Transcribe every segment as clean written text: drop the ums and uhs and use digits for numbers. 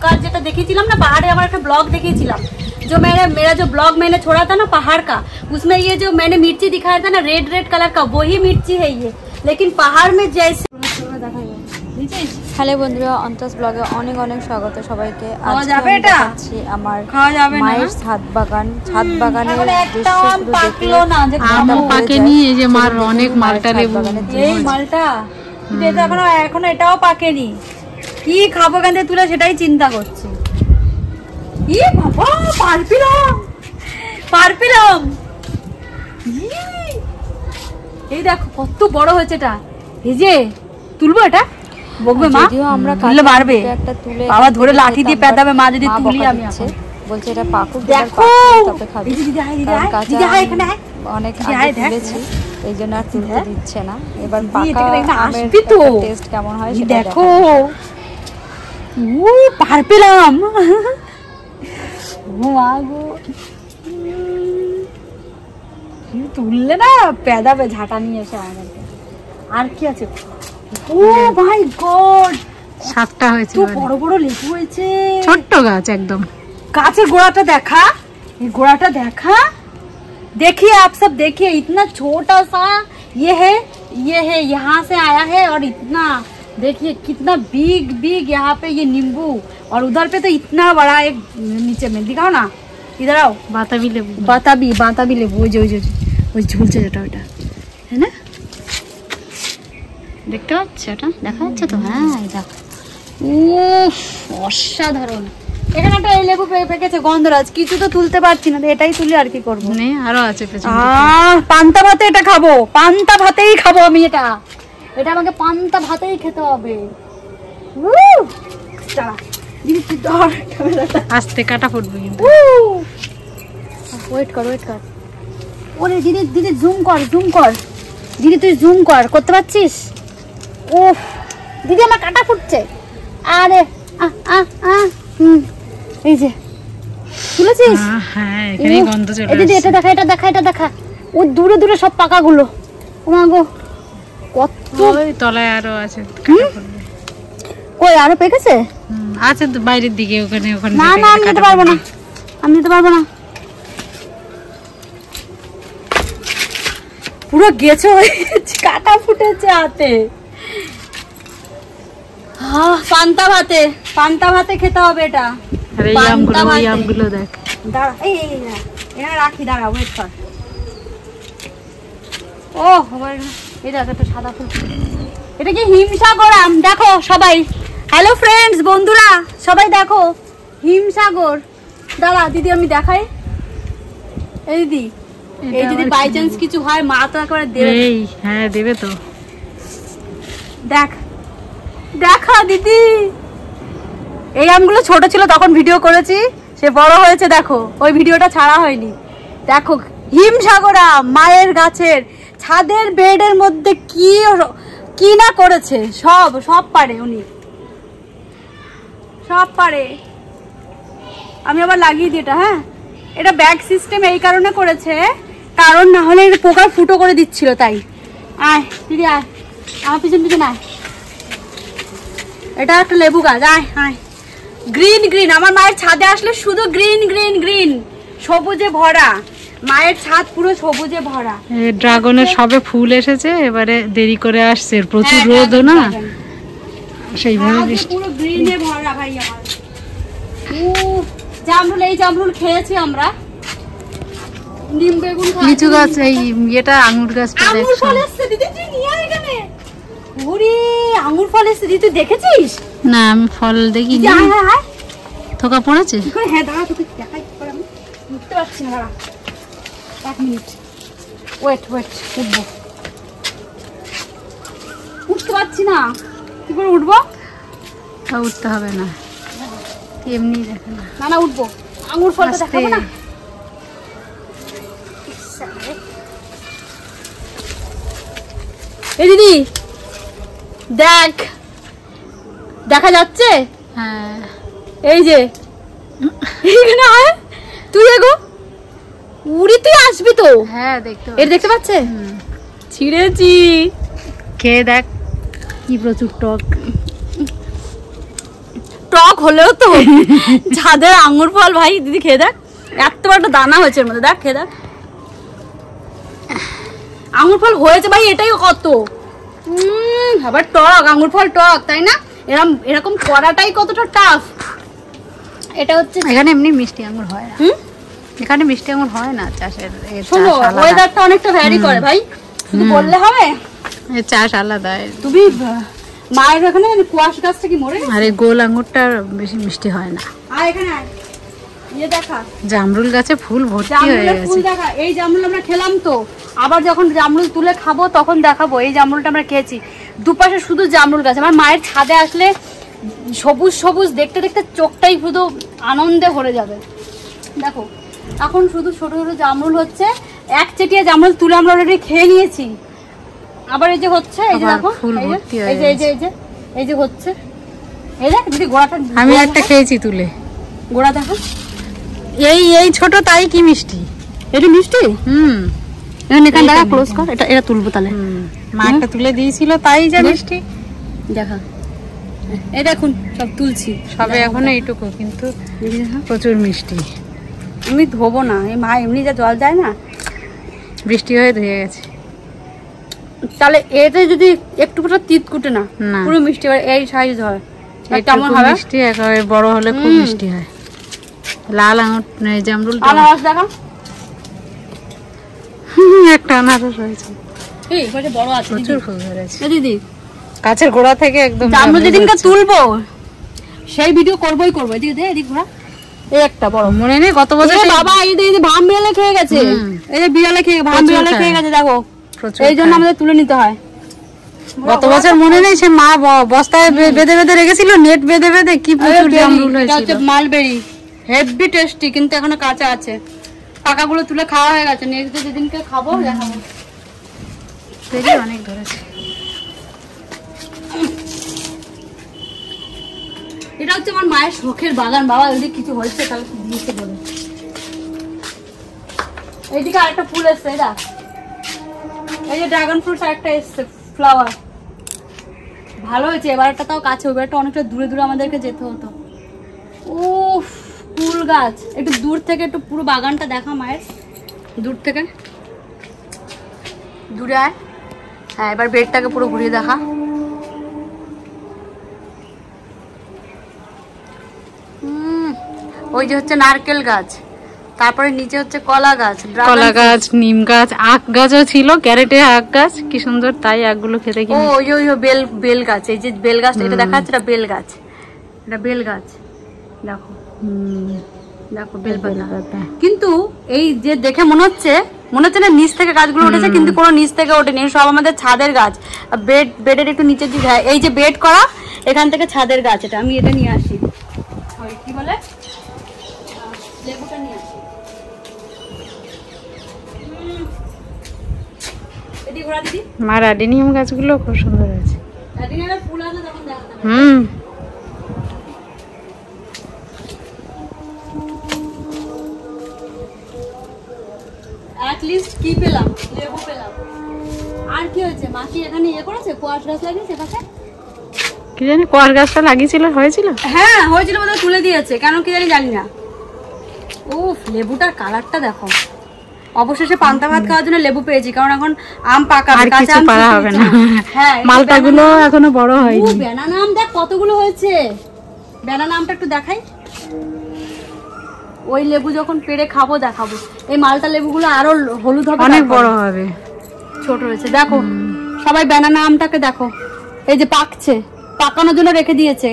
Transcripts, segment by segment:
का जेटा देखिए ना पहाड़ हमारा एक ब्लॉग देखिए जो मेरा जो ब्लॉग मैंने छोड़ा था ना पहाड़ का, उसमें ये जो मैंने मिर्ची दिखाया था ना रेड कलर का, वही मिर्ची है ये, लेकिन पहाड़ में जैसे। হ্যালো বন্ধুরা, অন্তস ব্লগে অনেক অনেক স্বাগত সবাইকে। আজকে দেখাচ্ছি আমার মায়ের ছাদ বাগানের পাকেনি। এই যে মার অনেক মালটা লেবু, এই মালটা এখনো এটাও পাকেনি, কি খাবো কেন তুলে সেটাই চিন্তা করছি। ই বাবা পার পেলাম। এই দেখো কত বড় হয়েছে এটা। এই যে তুলবো এটা, বকবে মা, তুললে মারবে, বাবা ধরে লাঠি দিয়ে পেদাবে মা যদি তুলি। আমি বলছে এটা পাকুক, দেখো তবে খাবি, কাঁচা অনেক আগে তুলেছি এই জন্য আর তুলতে দিচ্ছে না। এবার পাকা আমের টেস্ট কেমন হয় সেটা দেখো। ও পার পেলাম, ও মা গো, তুললে না পেদাবে ঝাঁটা নিয়ে এসে আমাদেরকে। আর কি আছে? ও মাই গড, 7টা হয়েছে, বড় বড় লেবু হয়েছে, ছোট্ট গাছ একদম। গাছের গোড়াটা দেখা, এই গোড়াটা দেখা, देखिए आप सब देखिए, इतना छोटा सा ये है यहाँ से आया है, और इतना देखिए कितना बिग यहाँ पे ये नींबू, और उधर पे तो इतना बड़ा एक नीचे में दिखाओ ना, इधर आओ। बाताबी लेबू, बाताबी लेबू, ওই ঝুলছে যেটা ওটা, है ना? দেখতে পাচ্ছ এটা, দেখা যাচ্ছে তো? হ্যাঁ দেখো, উফ অসাধারণ। এখানে একটা এই লেবু পেকেছে গন্ধরাজ, কিছু তো তুলতে পারছি না, এটাই তুলি আর কি করবো। আরো আছে পান্তা ভাতে, এটা খাবো, পান্তা ভাতেই খাবো আমি, এটা আমাকে পান্তা ভাতেই খেতে হবে। আস্তে কাটা ফুটবে কিন্তু, ওয়েট কর। ওরে দিদি জুম কর দিদি, তুই জুম করতে পারছিস? উফ দিদি আমার কাটা ফুটছে। আরে এই যে তুলেছিস? হ্যাঁ এখানেই গন্ধ চলে আসছে। দিদি এটা দেখা, ও দূরে সব পাকাগুলো। ও মা গো, কত ওই তলায় আরো আছে, কই আরো পেকেছে? আছে তো বাইরের দিকে, ওখানে না আমি নিতে পারবো না, পুরো গেছো, কাটা ফুটেছে হাতে। পান্তা ভাতে খেতে হবে এটা। আমগুলো দেখ, দাঁড়া এখানে রাখি, দাঁড়া ওয়েট কর। ও এই দেখ একটা সাদা ফুল, এটা কি হিমসাগর আম? দেখো সবাই, হ্যালো ফ্রেন্ডস, বন্ধুরা সবাই দেখো, হিমসাগর। দাঁড়া দিদি আমি দেখাই। এই দিদি, এই যদি বাই চান্স কিছু হয় মা তো একবারে দেবে। হ্যাঁ দেবে তো, দেখা দিদি। এই আমগুলো ছোট ছিল তখন ভিডিও করেছি, সে বড় হয়েছে দেখো, ওই ভিডিওটা ছাড়া হয়নি। দেখো হিমসাগর আম, মায়ের গাছের ছাদের বেডের মধ্যে কি না করেছে, সব পারে উনি, সব পারে। আমি আবার লাগিয়ে দিই এটা। হ্যাঁ এটা ব্যাগ সিস্টেম এই কারণে করেছে, কারণ না হলে পোকার ফুটো করে দিচ্ছিল, তাই। আয় দিদি আয়, আমার পিছন আয়। এটা একটা লেবু গাছ, আয় গ্রিন, আমার মায়ের ছাদে আসলে শুধু গ্রিন সবুজে ভরা, মায়ের ছাদ পুরো সবুজে ভরা। ড্রাগনের সবে ফুল এসেছে, এবারে দেরি করে আসছে, প্রচুর রোদ না, সেইভাবে পুরো গ্রিনে ভরা ভাই আমার। জামরুল, এই জামরুল খেয়েছি আমরা। নিম বেগুন, লিচু গাছ, এই এটা আঙ্গুর গাছ, আঙ্গুর ফল এসেছে দিদি, তুই নিয়ে আয় এখানে। ওরে আঙ্গুর ফল এসেছে দিদি, তুই দেখেছিস? না আমি ফল দেখিনি। হ্যাঁ থোকা পড়েছে। হ্যাঁ দাঁড়া, তোকে দেখাই কি করে, আমি উঠতে পারছি না, দাঁড়া 1 মিনিট, ওয়েট উঠতে পারছি না, কি করে উঠবো? উঠতে হবে না, এমনি দেখে না উঠবো। আঙ্গুর ফলটা দেখাবো না? এই দিদি দেখা যাচ্ছে? হ্যাঁ এই যে এখানে আয়, তুই এগো, উড়ি তুই আসবি তো? হ্যাঁ দেখতে পাচ্ছে, ছিঁড়েছি, খেয়ে দেখ কি প্রচুর টক। টক হলেও তো ছাদের আঙ্গুর ফল ভাই দিদি খেয়ে দেখ, এত বড় একটা দানা হয়েছে এর মধ্যে, দেখ খেয়ে দেখ আঙ্গুর ফল হয়েছে ভাই, এটাই কত আবার টক, আঙ্গুর ফল টক, তাই না? এরকম করাটাই কতটা টাফ। এটা হচ্ছে এখানে এমনি মিষ্টি আঙ্গুর হয় না, এখানে মিষ্টি আঙ্গুর হয় না চাষের। শোনো ওয়েদারটা অনেকটা ভ্যারি করে ভাই, শুধু বললে হবে, এর চাষ আলাদা। তুমি মায়ের ওখানে কোয়াশ গাছটা কি মরে গেছে? আর এই গোল আঙ্গুরটা বেশি মিষ্টি হয় না। আর এখানে ইয়ে দেখা, জামরুল গাছে ফুল ভর্তি হয়ে গেছে। ফুল দেখা, এই জামরুল আমরা খেলাম তো, আবার যখন জামরুল তুলে খাবো তখন দেখাবো। এই জামরুলটা আমরা খেয়েছি, দুপাশে শুধু জামরুল গাছ। আমার মায়ের ছাদে আসলে সবুজ সবুজ দেখতে দেখতে চোখটাই শুধু আনন্দে ভরে যাবে। দেখো এখন শুধু ছোট ছোট জামরুল হচ্ছে, এক চেটিয়া জামরুল তুলে আমরা অলরেডি খেয়ে নিয়েছি। আবার এই যে হচ্ছে, এই যে দেখো এই যে হচ্ছে, এই দেখ দিদি গোড়াটা, আমি একটা খেয়েছি তুলে, গোড়া দেখো এই ছোট, তাই কি মিষ্টি, এটা মিষ্টি। এখানে দেখা ক্লোজ কর, এটা তুলবো তাহলে। মা একটা তুলে দিয়েছিল, তাই যা মিষ্টি দেখা। এই দেখুন সব তুলছি, সবে এখন এইটুকু, কিন্তু প্রচুর মিষ্টি। আমি ধোবো না, এই মা এমনি যা জল যায় না, বৃষ্টি হয়ে ধুয়ে গেছে। তাহলে এতে যদি একটুকুটা তিত কুটে না, পুরো মিষ্টি হয়, এই সাইজ হয়। এটা মিষ্টি একেবারে বড় হলে খুব মিষ্টি হয়। লাল আঙুর জামরুলটা আনারস দেখা, একটা আনারস হয়েছে, এই কত বড় আছে, প্রচুর ফুল ধরেছে দিদি। গাছের গোড়া থেকে একদম জামরুল যেদিনকে তুলবো সেই ভিডিও করবোই করবো। এদিকে দে, এদিক ঘোরা, এই একটা বড় মনে নেই গত বছর বাবা এই যে ভাম বিড়ালে খেয়ে গেছে, এই যে বিড়ালে খেয়ে, ভাম বিড়ালে খেয়ে গেছে দেখো, এই জন্য আমাদের তুলে নিতে হয়। গত বছর মনে নেই সে মা বস্তায় বেঁধে বেঁধে রেখেছিল, নেট বেঁধে বেঁধে, কি প্রচুর জামরুল হয়েছিল। মালবেরি হেভি টেস্টি, কিন্তু এখনো কাঁচা আছে, পাকাগুলো তুলে খাওয়া হয়ে গেছে। নেক্সট ডে যেদিনকে খাবো দেখাবো। দেখি অনেক ধরেছে। এটা হচ্ছে আমার মায়ের শখের বাগান। বাবা যদি কিছু হয়েছে তাহলে দিয়েছে বলে। এইদিকে আরেকটা ফুল এসছে, এটা এই যে ড্রাগন ফ্রুটস আরেকটা এসছে, ফ্লাওয়ার ভালো হয়েছে। এবারটা তাও কাছে, ওইবারটা অনেকটা দূরে দূরে আমাদেরকে যেতে হতো। উফ ফুল গাছ, একটু দূর থেকে একটু পুরো বাগানটা দেখা মায়ের, দূর থেকে দূরে আয়। হ্যাঁ এবার বেডটাকে পুরো ঘুরিয়ে দেখা। ওই যে হচ্ছে নারকেল গাছ, তারপরে নিচে হচ্ছে কলা গাছ, নিম গাছ, আখ গাছও ছিল, ক্যারেটে আখ গাছ, কি সুন্দর, তাই আখগুলো খেতে কি। ওই বেল গাছ, এই যে বেল গাছ, এটা দেখা যাচ্ছে, এটা বেল গাছ, এটা বেল গাছ দেখো, দেখো বেল পাতা। কিন্তু এই যে দেখে মনে হচ্ছে না নিচ থেকে গাছগুলো উঠেছে, কিন্তু কোনো নিচ থেকে ওঠেনি, সব আমাদের ছাদের গাছ। বেডের একটু নিচের দিকে, এই যে বেড করা, এখান থেকে ছাদের গাছ। এটা আমি এটা নিয়ে আসি, কি বলে লেবুটা নিয়ে আসি। মা রাডিনিয়াম গাছগুলো খুব সুন্দর আছে। ফুল আছে তখন দেখাতে অ্যাটলিস্ট কি পেলাম, লেবু পেলাম। আর কি হয়েছে, মা কি এখানে ইয়ে করেছে, কোয়াশ গাছ লাগিয়েছে পাশে, কি জানি কোয়াশ গাছটা লাগিয়েছিল, হয়েছিল। হ্যাঁ হয়েছিল বোধহয়, তুলে দিয়েছে কেন কি জানি না। উফ লেবুটার কালারটা দেখো। অবশেষে পান্তা ভাত খাওয়ার জন্য লেবু পেয়েছি, কারণ এখন আম পাকা, কাঁচা আম পারা হবে না। হ্যাঁ মালটাগুলো এখনো বড় হয়নি। বেনানা আম দেখ কতগুলো হয়েছে, বেনানা আমটা একটু দেখাই। ওই লেবু যখন পেড়ে খাবো দেখাবো। এই মালটা লেবুগুলো আরো হলুদ হবে, অনেক বড় হবে, ছোট হয়েছে দেখো। সবাই বেনানা আমটাকে দেখো, এই যে পাকছে, পাকানোর জন্য রেখে দিয়েছে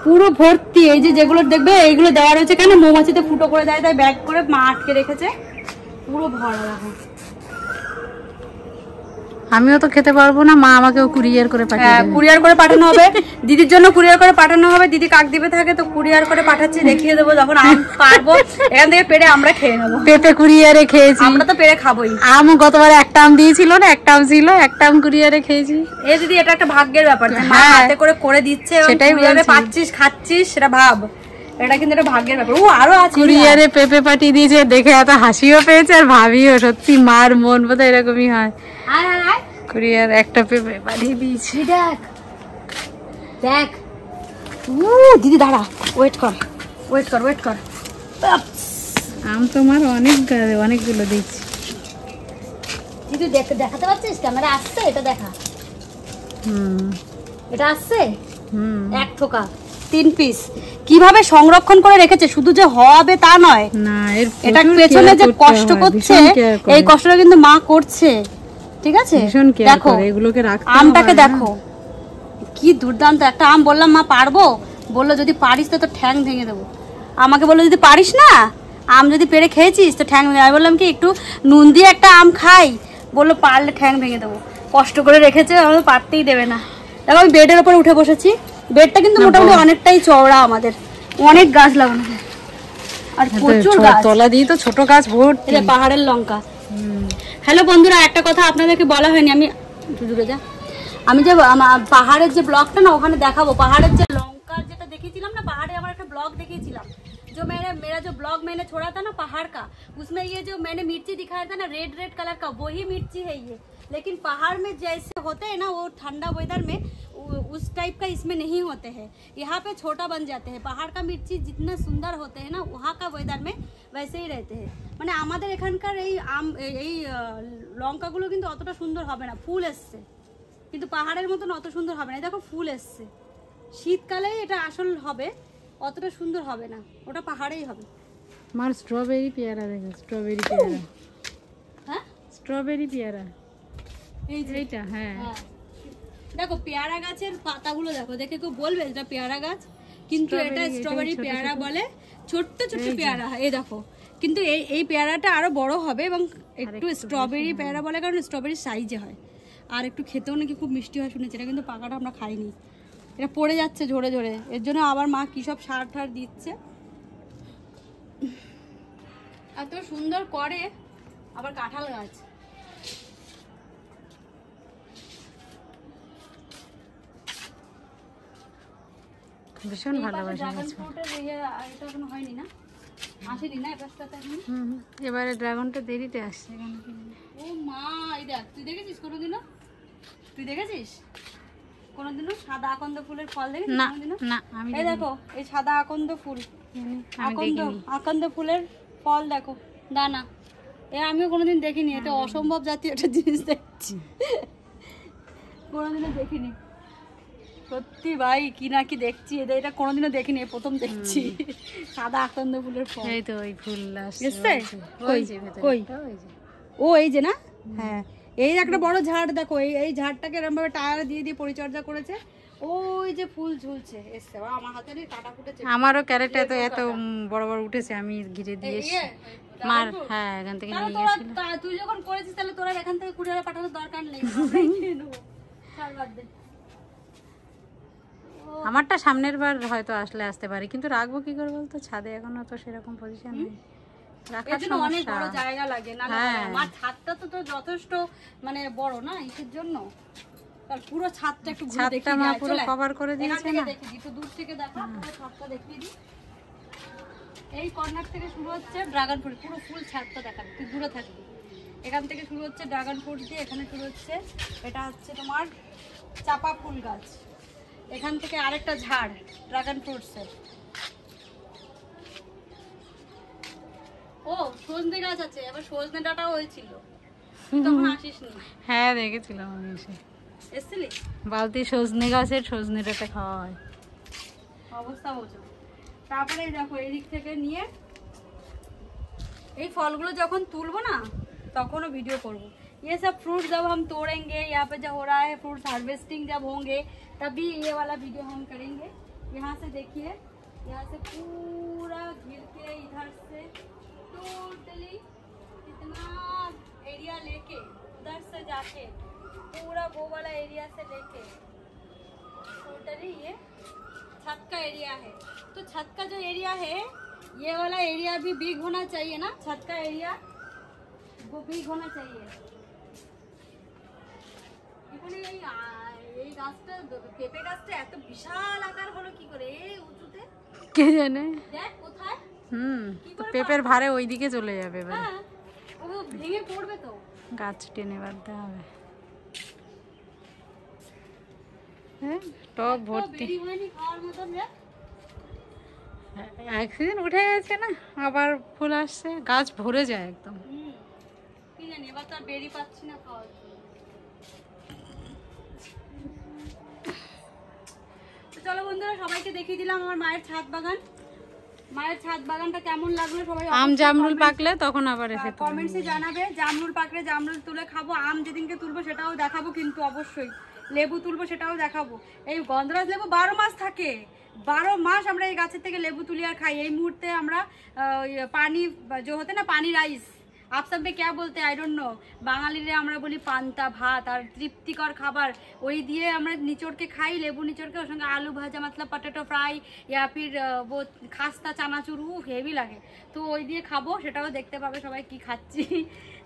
পুরো ভর্তি। এই যে যেগুলো দেখবে এইগুলো দেওয়া রয়েছে কেন, মৌমাছিতে ফুটো করে দেয়, তাই ব্যাগ করে মা আটকে রেখেছে, পুরো ভরা দেখো। আমিও তো খেতে পারবো না, মা আমাকেও কুরিয়ার করে পাঠিয়ে দেবে। কুরিয়ার করে পাঠানো হবে, দিদির জন্য কুরিয়ার করে পাঠানো হবে। দিদি কাকদ্বীপে থাকে তো কুরিয়ার করে পাঠাচ্ছি, দেখিয়ে দেবো যখন আম পারবো এখান থেকে পেড়ে আমরা খেয়ে নেবো। পেঁপে কুরিয়ারে খেয়েছি, আমরা তো পেড়ে খাবোই। আম গতবার একটা আম দিয়েছিল না, একটা আম ছিল, একটা আম কুরিয়ারে খেয়েছি। এই দিদি এটা একটা ভাগ্যের ব্যাপার, মা হাতে করে দিচ্ছে, সেটাই কুরিয়ারে পাচ্ছিস খাচ্ছিস, সেটা ভাব, এটা কিন্তু একটা ভাগ্যের ব্যাপার। ও আরো আছে, কুরিয়ারে পেঁপে পাঠিয়ে দিয়েছে, দেখে এত হাসিও পেয়েছে আর ভাবিও, সত্যি মার মন বোধহয় এরকমই হয়। কুরিয়ার একটা পেঁপে পাঠিয়ে দিয়েছি, দেখ দেখ দিদি দাঁড়া, ওয়েট কর। আম তোমার অনেকগুলো দেখছি। দিদি দেখাতে পারছিস? ক্যামেরা আসছে? এটা দেখা। এটা আসছে। এক থোকা 3 পিস কিভাবে সংরক্ষণ করে রেখেছে, শুধু যে হবে তা নয় না, এটা পেছনে যে কষ্ট করছে, এই কষ্টটা কিন্তু মা করছে, ঠিক আছে? দেখো এগুলোকে রাখতে, আমটাকে দেখো কি দুর্দান্ত একটা আম। বললাম মা পারবো, বললো যদি পারিস তো ঠ্যাং ভেঙে দেবো। আমাকে বললো যদি পারিস না, আম যদি পেরে খেয়েছিস তো ঠ্যাং ভেঙে। আমি বললাম কি একটু নুন দিয়ে একটা আম খাই, বললো পারলে ঠ্যাং ভেঙে দেবো। কষ্ট করে রেখেছে, আমাদের পারতেই দেবে না। দেখো আমি বেডের ওপর উঠে বসেছি। বেডটা কিন্তু মোটামুটি অনেকটাই চওড়া, আমাদের অনেক গাছ লাগানো হয় আর প্রচুর গাছ। তলা দিয়ে তো ছোট গাছ ভর্তি। এটা পাহাড়ের লঙ্কা। হ্যালো বন্ধুরা, একটা কথা আপনাদেরকে বলা হয়নি, আমি দূরে যা, আমি যে পাহাড়ের যে ব্লগটা না ওখানে দেখাবো। পাহাড়ের যে লঙ্কার যেটা দেখিয়েছিলাম না, पाहाड़े আমার একটা ব্লগ দেখিয়েছিলাম, जो मेरा जो ब्लॉग मैंने छोड़ा था ना पहाड़ का, उसमें ये जो मैंने मिर्ची दिखाया था ना रेड कलर का, वही मिर्ची है ये। लेकिन पहाड़ में जैसे होते हैं ना वो ठंडा वेदर में उस टाइप का इसमें नहीं होते हैं, यहाँ पे छोटा बन जाते हैं। पहाड़ का मिर्ची जितना सुंदर होते हैं ना वहाँ का वेदर में वैसे ही रहते हैं। মানে আমাদের এখানকার এই লঙ্কাগুলো কিন্তু অতটা সুন্দর হবে না, ফুল এসছে, কিন্তু পাহাড়ের মতন অত সুন্দর হবে না। দেখো ফুল এসছে, শীতকালেই এটা আসল হবে, অতটা সুন্দর হবে না, ওটা পাহাড়েই হবে। আমার স্ট্রবেরি পেয়ারা দেখো, স্ট্রবেরি পেয়ারা, হ্যাঁ স্ট্রবেরি পেয়ারা এইটা। হ্যাঁ দেখো পেয়ারা গাছের পাতাগুলো দেখো, দেখে কেউ বলবে এটা পেয়ারা গাছ, কিন্তু এটা স্ট্রবেরি পেয়ারা বলে। ছোট্ট ছোট্ট পেয়ারা, এই দেখো। কিন্তু এই পেয়ারাটা আরো বড় হবে এবং একটু স্ট্রবেরি পেয়ারা বলে কারণ স্ট্রবেরি সাইজে হয়, আর একটু খেতেও নাকি খুব মিষ্টি হয় শুনেছি। এটা কিন্তু পাকাটা আমরা খাইনি, এটা পড়ে যাচ্ছে ঝরে ঝরে, এর জন্য আবার মা কী সব সার ঠার দিচ্ছে। এত সুন্দর করে। আবার কাঁঠাল গাছ, ভীষণ ভালোবাসা। ড্রাগন ফ্রুটের এটা এখনো হয়নি না, আসেনি না এবারটাতে এখন। এবারে ড্রাগনটা দেরিতে আসছে। ও মা, এই দেখ, তুই দেখেছিস কোনোদিনও? তুই দেখেছিস কোনোদিনও সাদা আকন্দ ফুলের ফল দেখেছিস? না না, আমি এই দেখো এই সাদা আকন্দ ফুল, আকন্দ ফুলের ফল দেখো, দানা। আমিও কোনোদিন দেখিনি, এটা অসম্ভব জাতীয় একটা জিনিস দেখছি, কোনোদিনও দেখিনি। সত্যি ভাই কি না কি দেখছি, এটা কোনোদিনও দেখিনি, প্রথম দেখছি সাদা আকন্দ ফুলের ফল। এই তো ওই ফুল আসছে, কই ও এই যে না। হ্যাঁ এই একটা বড় ঝাড় দেখো, এই ঝাড়টাকে এরকম ভাবে টায়ার দিয়ে দিয়ে পরিচর্যা করেছে। ওই যে ফুল ঝুলছে এসছে, আমার হাতে কাটা ফুটেছে। আমারও ক্যারেটটা তো এত বড় বড় উঠেছে, আমি ঘিরে দিয়েছি মার। হ্যাঁ এখান থেকে নিয়ে গেছিল। তুই যখন করেছিস তাহলে তোরা এখান থেকে কুড়িয়ে পাঠানোর দরকার নেই, আমারটা সামনের বার হয়তো আসলে আসতে পারে, কিন্তু রাখবো কি করে বলতো, ছাদে এখনো তো সেরকম পজিশন নেই, রাখার জন্য অনেক বড় জায়গা লাগে না। আমার ছাদটা তো যথেষ্ট মানে বড় না, এর জন্য তার পুরো ছাদটা একটু ঘুরে দেখি, ছাদটা মা পুরো কভার করে দিয়েছে না। দেখি একটু দূর থেকে দেখা, পুরো ছাদটা দেখিয়ে দিই। এই কর্নার থেকে শুরু হচ্ছে ড্রাগন ফ্রুট, পুরো ফুল ছাদটা দেখাবে, তুই দূরে থাকবি। এখান থেকে শুরু হচ্ছে ড্রাগন ফ্রুট দিয়ে, এখানে শুরু হচ্ছে, এটা হচ্ছে তোমার চাপা ফুল গাছ, এখান থেকে আরেকটা ঝাড় ড্রাগন ফ্রুটসের। ও সজনে গাছ আছে, এবার সজনে ডাঁটাও হয়েছিল, তখন আসিস নি। হ্যাঁ দেখেছিলাম আমি, এসেছিলি? বালতি সজনে গাছের সজনে ডাঁটা খাওয়া হয়, অবস্থা বোঝো। তারপরে দেখো এই দিক থেকে নিয়ে এই ফলগুলো যখন তুলবো না তখনও वीडियो করব। ये सब फ्रूट जब हम तोड़ेंगे, यहाँ पे जब हो रहा है फ्रूट हार्वेस्टिंग जब होंगे तभी ये वाला वीडियो हम करेंगे। यहाँ से देखिए, यहाँ से पूरा घिर के इधर से टोटली कितना एरिया लेके उधर से जाके पूरा वो वाला एरिया से लेके टोटली ये छत का एरिया है। तो छत का जो एरिया है ये वाला एरिया भी बिग होना चाहिए ना, छत का एरिया वो बिग होना चाहिए। এখানে এই গাছটা, পেঁপে গাছটা এত বিশাল আকার হলো কি করে এই উঁচুতে, কে জানে। দেখ কোথায়, তো পেঁপের ভারে ওইদিকে চলে যাবে এবার। হ্যাঁ ও ভেঙে পড়বে তো, গাছ টেনে বাঁধতে হবে। হ্যাঁ টব ভর্তি। এক সিজন উঠে গেছে না, আবার ফুল আসছে, গাছ ভরে যায় একদম। কি জানি এবার তো আর বেরি পাচ্ছি না খাওয়ার জন্য। তো চলো বন্ধুরা, সবাইকে দেখিয়ে দিলাম আমার মায়ের ছাদ বাগান। মায়ের ছাদ বাগানটা কেমন লাগলো সবাই আম জামরুল পাকলে তখন আবার এসে কমেন্টসে জানাবে। জামরুল পাকলে জামরুল তুলে খাবো, আম যেদিনকে তুলবো সেটাও দেখাবো, কিন্তু অবশ্যই লেবু তুলবো সেটাও দেখাবো। এই গন্ধরাজ লেবু 12 মাস থাকে, 12 মাস আমরা এই গাছের থেকে লেবু তুলি আর খাই। এই মুহূর্তে আমরা পানি जो होते ना पानी राइस, आप सब में क्या बोलते हैं आई डोंट नो, বাঙালিরা আমরা বলি পান্তা ভাত আর তৃপ্তিকর খাবার, ওই দিয়ে আমরা নিচড়কে খাই, লেবু নিচড়কে, ওর সঙ্গে আলু ভাজা मतलब পটেটো ফ্রাই या फिर वो খাস্তা চানাচুর, হেভি লাগে। তো ওই দিয়ে খাবো, সেটাও দেখতে পাবে সবাই কি খাচ্ছি।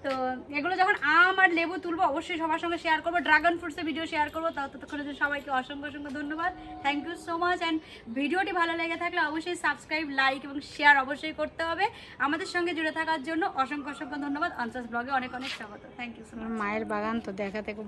তো এগুলো যখন আম আর লেবু তুলবো অবশ্যই সবার সঙ্গে শেয়ার করবো, ড্রাগন ফ্রুটসের ভিডিও শেয়ার করবো। ততক্ষণে সবাইকে অসংখ্য অসংখ্য ধন্যবাদ, thank you so much. And ভিডিওটি ভালো লেগে থাকলে অবশ্যই সাবস্ক্রাইব, লাইক এবং শেয়ার অবশ্যই করতে হবে। আমাদের সঙ্গে জুড়ে থাকার জন্য অসংখ্য অসংখ্য ধন্যবাদ। অনসাস ব্লগে অনেক অনেক স্বাগত, থ্যাংক ইউ সো মাচ। মায়ের বাগান তো দেখাতে খুব